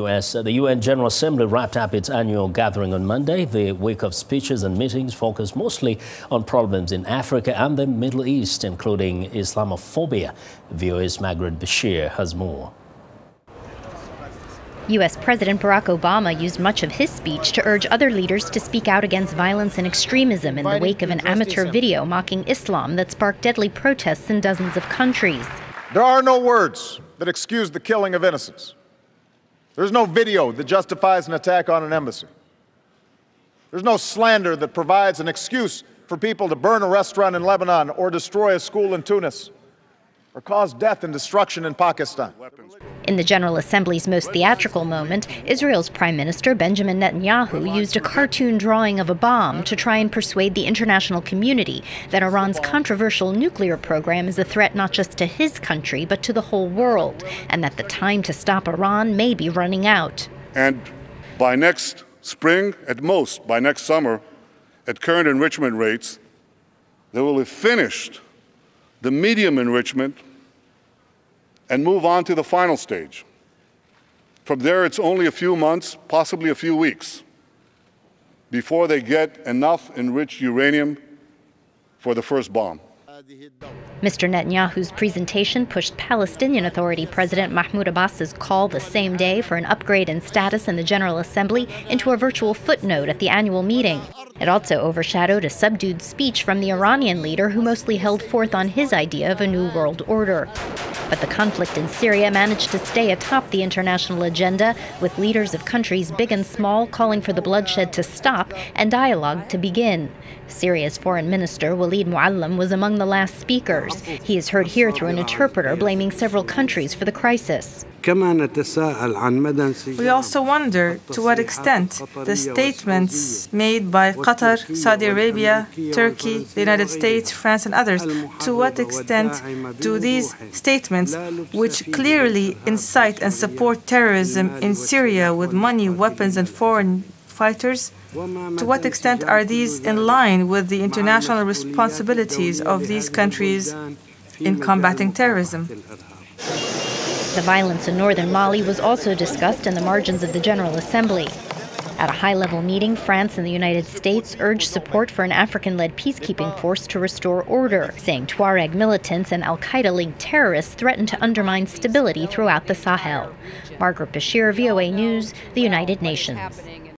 The UN General Assembly wrapped up its annual gathering on Monday. The week of speeches and meetings focused mostly on problems in Africa and the Middle East, including Islamophobia. VOA's Margaret Bashir has more. U.S. President Barack Obama used much of his speech to urge other leaders to speak out against violence and extremism in the wake of an amateur video mocking Islam that sparked deadly protests in dozens of countries. There are no words that excuse the killing of innocents. There's no video that justifies an attack on an embassy. There's no slander that provides an excuse for people to burn a restaurant in Lebanon or destroy a school in Tunis or cause death and destruction in Pakistan. In the General Assembly's most theatrical moment, Israel's Prime Minister Benjamin Netanyahu used a cartoon drawing of a bomb to try and persuade the international community that Iran's controversial nuclear program is a threat not just to his country, but to the whole world, and that the time to stop Iran may be running out. And by next spring, at most by next summer, at current enrichment rates, they will have finished the medium enrichment and move on to the final stage. From there, it's only a few months, possibly a few weeks, before they get enough enriched uranium for the first bomb. Mr. Netanyahu's presentation pushed Palestinian Authority President Mahmoud Abbas's call the same day for an upgrade in status in the General Assembly into a virtual footnote at the annual meeting. It also overshadowed a subdued speech from the Iranian leader who mostly held forth on his idea of a new world order. But the conflict in Syria managed to stay atop the international agenda, with leaders of countries big and small calling for the bloodshed to stop and dialogue to begin. Syria's Foreign Minister Walid Muallim was among the last speakers. He is heard here through an interpreter blaming several countries for the crisis. We also wonder to what extent the statements made by Qatar, Saudi Arabia, Turkey, the United States, France and others, to what extent do these statements, which clearly incite and support terrorism in Syria with money, weapons and foreign fighters, to what extent are these in line with the international responsibilities of these countries in combating terrorism? The violence in northern Mali was also discussed in the margins of the General Assembly. At a high-level meeting, France and the United States urged support for an African-led peacekeeping force to restore order, saying Tuareg militants and al-Qaeda-linked terrorists threaten to undermine stability throughout the Sahel. Margaret Bashir, VOA News, the United Nations.